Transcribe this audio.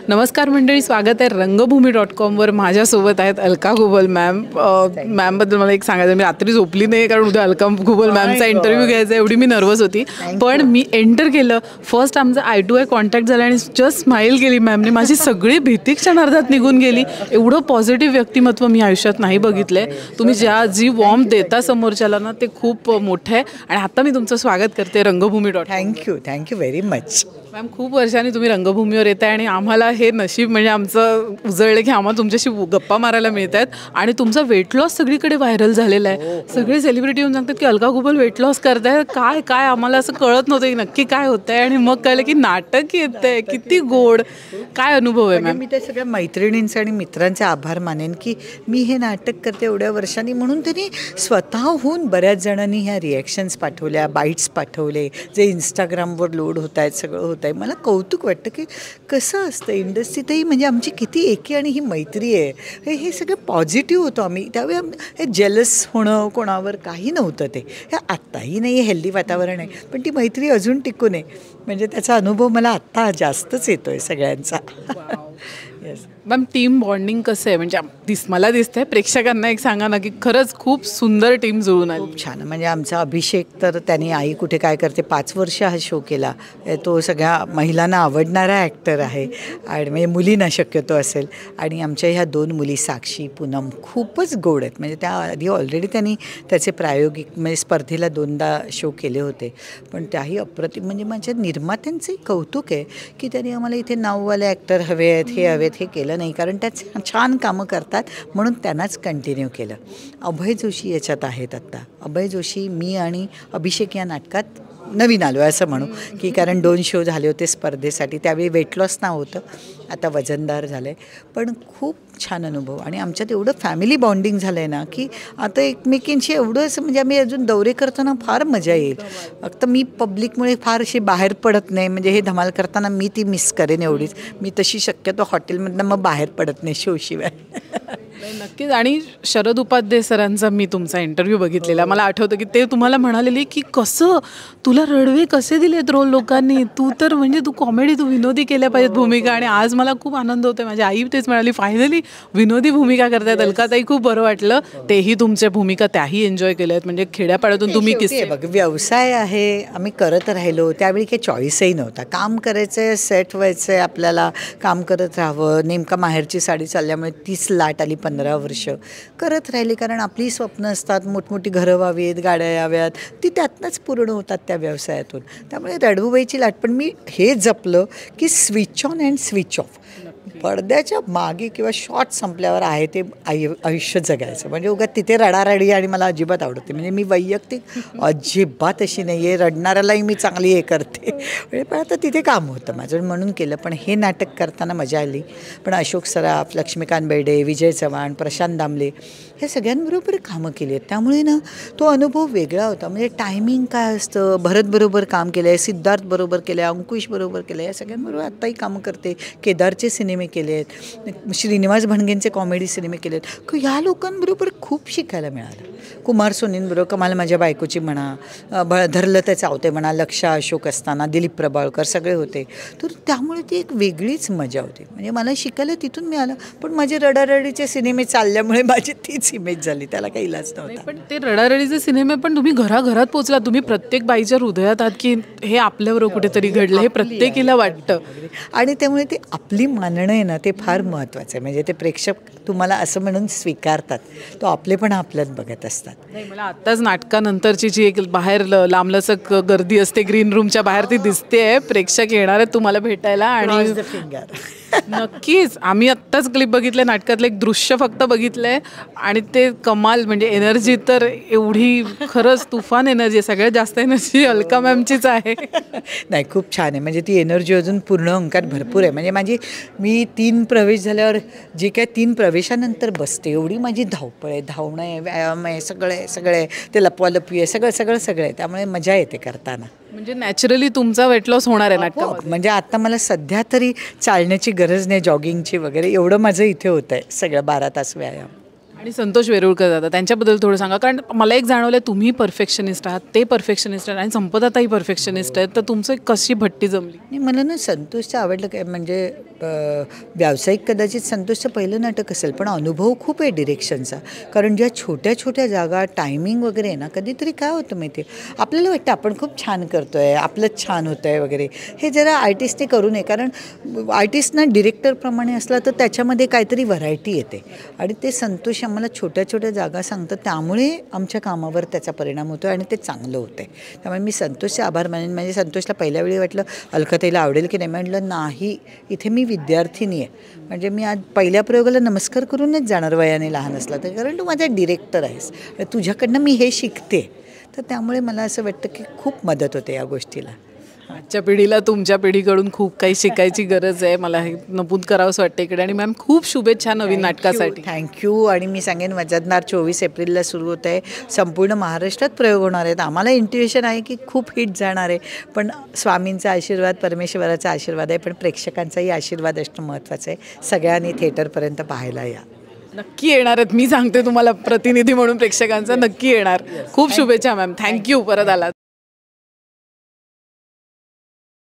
नमस्कार मंडळी, स्वागत आहे रंगभूमी.com वर. माझ्यासोबत आहेत अलका कुबल मॅम. मॅमबद्दल मला एक सांगायचं, मी रात्री झोपली नाही कारण उद्या अलका कुबल मॅमचा इंटरव्ह्यू घ्यायचा, एवढी मी नर्वस होती. पण मी एंटर केलं, फर्स्ट आमचा आय टू आय कॉन्टॅक्ट झाला आणि जस्ट स्माईल केली मॅमने. माझी सगळी भीती क्षणार्धात निघून गेली. एवढं पॉझिटिव्ह व्यक्तिमत्व मी आयुष्यात नाही बघितलंय. तुम्ही जी वॉर्म देता समोरच्याला ना, ते खूप मोठं आहे. आणि आता मी तुमचं स्वागत करते रंगभूमी.com. Thank you very much ma'am. खूप वर्षांनी तुम्ही रंगभूमीवर येत आहे आणि आम्हाला हे नशीब म्हणजे आमचं उजळलं की आम्हाला तुमच्याशी गप्पा मारायला मिळत आहेत. आणि तुमचा वेट लॉस सगळीकडे व्हायरल झालेला आहे. सगळे सेलिब्रिटी येऊन सांगतात की अलका कुबल वेट लॉस करताय. काय काय आम्हाला असं कळत नव्हतं की नक्की काय होतं आहे. आणि मग कळलं की नाटक येतं आहे. किती गोड. काय अनुभव आहे मॅम? मी त्या सगळ्या मैत्रिणींचे आणि मित्रांचे आभार मानेन की मी हे नाटक करते एवढ्या वर्षांनी, म्हणून त्यांनी स्वतःहून बऱ्याच जणांनी ह्या रिॲक्शन्स पाठवल्या, बाईट्स पाठवले, जे इंस्टाग्रामवर लोड होत आहेत, सगळं होत आहे. मला कौतुक वाटतं की कसं असतं इंडस्ट्रीतही, म्हणजे आमची किती एकी आणि ही मैत्री आहे. हे सगळं पॉझिटिव्ह होतं आम्ही त्यावेळी. हे जेलस होणं कोणावर काही नव्हतं. ते हे आत्ताही नाही आहे, हेल्दी वातावरण आहे, पण ती मैत्री अजून टिकून आहे. म्हणजे त्याचा अनुभव मला आत्ता जास्तच येतो आहे सगळ्यांचा. येस मॅम, टीम बॉन्डिंग कसं आहे? म्हणजे मला दिसतंय, प्रेक्षकांना एक सांगा ना की खरंच खूप सुंदर टीम जुळून आली. खूप छान. म्हणजे आमचा अभिषेक तर त्यांनी आई कुठे काय करते 5 वर्ष हा शो केला. तो सगळ्या महिलांना आवडणारा ॲक्टर आहे आणि म्हणजे मुलींना शक्यतो असेल. आणि आमच्या ह्या 2 मुली साक्षी, पूनम खूपच गोड आहेत. म्हणजे त्या आधी ऑलरेडी त्यांनी त्याचे प्रायोगिक म्हणजे स्पर्धेला 2दा शो केले होते, पण त्याही अप्रतिम. म्हणजे माझ्या निर्मात्यांचंही कौतुक आहे की त्यांनी आम्हाला इथे नाववाले ॲक्टर हवे आहेत, हे हवेत, हे केलं नाही, कारण त्या छान कामं करतात म्हणून त्यांनाच कंटिन्यू केलं. अभय जोशी याच्यात आहेत आत्ता. अभय जोशी, मी आणि अभिषेक या नाटकात नवीन आलो आहे असं म्हणू की, कारण 2 शो झाले होते स्पर्धेसाठी. त्यावेळी वेट लॉस नव्हतं, आता वजनदार झालं आहे. पण खूप छान अनुभव आणि आमच्यात एवढं फॅमिली बॉन्डिंग झालं आहे ना की आता एकमेकींशी एवढं असं, म्हणजे आम्ही अजून दौरे करताना फार मजा येईल. फक्त मी पब्लिकमुळे फार अशी बाहेर पडत नाही. म्हणजे हे धमाल करताना मी ती मिस करेन एवढीच. मी तशी शक्यतो हॉटेलमधनं मग बाहेर पडत नाही शोशिवाय. नक्कीच. आणि शरद उपाध्याय सरांचा मी तुमचा इंटरव्ह्यू बघितलेला. मला आठवतं की ते तुम्हाला म्हणालेले की कसं तुला रडवे कसे दिलेत रोल लोकांनी, तू तर म्हणजे तू कॉमेडी, तू विनोदी केल्या पाहिजेत भूमिका. आणि आज मला खूप आनंद होतो. माझी आई तेच म्हणाली, फायनली विनोदी भूमिका करतायत अलकाताई. खूप बरं वाटलं. तेही तुमच्या भूमिका त्याही एन्जॉय केल्या आहेत. म्हणजे खेड्यापाड्यातून तुम्ही किस्से. बघ, व्यवसाय आहे, आम्ही करत राहिलो. त्यावेळी काही चॉईसही नव्हता. काम करायचं आहे, सेट व्हायचं आहे, आपल्याला काम करत राहावं. नेमका माहेरची साडी चालल्यामुळे 30 लाट आली. 15 वर्ष करत राहिली, कारण आपली स्वप्न असतात, मोठमोठी घरं व्हावीत, गाड्या याव्यात, ती त्यातनंच पूर्ण होतात त्या व्यवसायातून. त्यामुळे रडवूबाईची लाट. पण मी हे जपलं की switch on and switch off. पडद्याच्या मागे किंवा शॉर्ट संपल्यावर आहे ते आयुष्य जगायचं. म्हणजे उगाच तिथे रडारडी आणि मला अजिबात आवडते. म्हणजे मी वैयक्तिक अजिबात अशी नाही आहे, रडणाऱ्यालाही मी चांगली हे करते. म्हणजे पण आता तिथे काम होतं माझं म्हणून केलं. पण हे नाटक करताना मजा आली. पण अशोक सराफ, लक्ष्मीकांत बेर्डे, विजय चव्हाण, प्रशांत दामले हे सगळ्यांबरोबर कामं केली आहेत. त्यामुळे ना तो अनुभव वेगळा होता. म्हणजे टायमिंग काय असतं. भरतबरोबर काम केलं आहे, सिद्धार्थबरोबर केलं आहे, अंकुशबरोबर केलं आहे, या सगळ्यांबरोबर आत्ताही कामं करते. केदारचे सिनेमे केले आहेत, श्रीनिवास भणगेंचे कॉमेडी सिनेमे केले आहेत. ह्या लोकांबरोबर खूप शिकायला मिळालं. कुमार सोनींबरोबर, कमाल माझ्या बायकोची म्हणा, धरलं त्या चावते म्हणा, लक्षा अशोक असताना, दिलीप प्रभावळकर सगळे होते. तर त्यामुळे ती एक वेगळीच मजा होती. म्हणजे मला शिकायला तिथून मिळालं. पण माझे रडारडीचे सिनेमे चालल्यामुळे माझी तीच इमेज झाली. त्याला काही इलाज नव्हता. पण ते रडारडीचे सिनेमे पण तुम्ही घराघरात पोहोचला. तुम्ही प्रत्येक बाईच्या हृदयात आहात की हे आपल्याबरोबर कुठेतरी घडलं, हे प्रत्येकीला वाटतं. आणि त्यामुळे ते आपली मानणं आहे ना, ते फार महत्त्वाचं आहे. म्हणजे ते प्रेक्षक तुम्हाला असं म्हणून स्वीकारतात, तो आपले पण आपल्यात बघत असतात. नाही, मला आत्ताच नाटकानंतरची जी एक बाहेर लांबलचक गर्दी असते ग्रीन रूमच्या बाहेर, ती दिसते. प्रेक्षक येणार आहेत तुम्हाला भेटायला. आणि नक्कीच आम्ही आत्ताच क्लिप बघितले, नाटकातलं एक दृश्य फक्त बघितलंय आणि ते कमाल. म्हणजे एनर्जी तर एवढी, खरंच तुफान एनर्जी. सगळ्यात जास्त एनर्जी अलका मॅमचीच आहे. नाही, खूप छान आहे. म्हणजे ती एनर्जी अजून पूर्ण अंकात भरपूर आहे. म्हणजे मी 3 प्रवेश झाल्यावर जे काय 3 प्रवेशानंतर बसते, एवढी माझी धावपळ आहे, धावणं आहे, व्यायाम आहे, सगळं आहे, ते लपवालपी आहे, सगळं आहे. त्यामुळे मजा येते करताना. म्हणजे नॅचरली तुमचा वेट लॉस होणार आहे नाटकामध्ये. म्हणजे आता मला सध्या तरी चालण्याची गरज नाही, जॉगिंगची वगैरे. एवढं माझं इथे होतं आहे सगळं 12 तास व्यायाम. आणि संतोष वेरुळकर दादा, त्यांच्याबद्दल थोडं सांगा. कारण मला एक जाणवलं, तुम्ही परफेक्शनिस्ट आहात, ते परफेक्शनिस्ट आहेत आणि संपदाताई परफेक्शनिस्ट आहेत. तर तुमचं कशी भट्टी जमली? नाही, मला ना संतोषचं आवडलं काय, म्हणजे व्यावसायिक कदाचित संतोषचं पहिलं नाटक असेल, पण अनुभव खूप आहे डिरेक्शनचा. कारण ज्या छोट्या छोट्या जागा, टायमिंग वगैरे आहे ना, कधीतरी काय होतं माहिती आहे, आपल्याला वाटतं आपण खूप छान करतो आहे, आपलंच छान होतं आहे वगैरे. हे जरा आर्टिस्टने करू नये, कारण आर्टिस्टना डिरेक्टरप्रमाणे असला तर त्याच्यामध्ये काहीतरी व्हरायटी येते. आणि ते संतोष आम्हाला छोट्या छोट्या जागा सांगतात, त्यामुळे आमच्या कामावर त्याचा परिणाम होतो आणि ते चांगलं होतं आहे. त्यामुळे मी संतोषचे आभार मानेन. म्हणजे संतोषला पहिल्या वेळी वाटलं अलकाताईला आवडेल की नाही, म्हटलं नाही, इथे मी विद्यार्थिनी आहे. म्हणजे मी आज पहिल्या प्रयोगाला नमस्कार करूनच जाणार वयाने लहान असला तर, कारण तू माझा डिरेक्टर आहेस, तुझ्याकडनं मी हे शिकते. तर त्यामुळे मला असं वाटतं की खूप मदत होते या गोष्टीला. आजच्या पिढीला तुमच्या पिढीकडून खूप काही शिकायची गरज आहे, मला हे नमूद करावंसं वाटतं इकडे. आणि मॅम खूप शुभेच्छा नवीन नाटकासाठी. थँक्यू. आणि मी सांगेन वजनदार 24 एप्रिलला सुरू होत आहे. संपूर्ण महाराष्ट्रात प्रयोग होणार आहेत. आम्हाला इंट्युएशन आहे की खूप हिट जाणार आहे, पण स्वामींचा आशीर्वाद, परमेश्वराचा आशीर्वाद आहे, पण प्रेक्षकांचाही आशीर्वाद असणं महत्त्वाचं आहे. सगळ्यांनी थिएटरपर्यंत पाहायला या. नक्की येणार आहेत, मी सांगते तुम्हाला, प्रतिनिधी म्हणून प्रेक्षकांचा नक्की येणार. खूप शुभेच्छा मॅम. थँक्यू, परत आलात.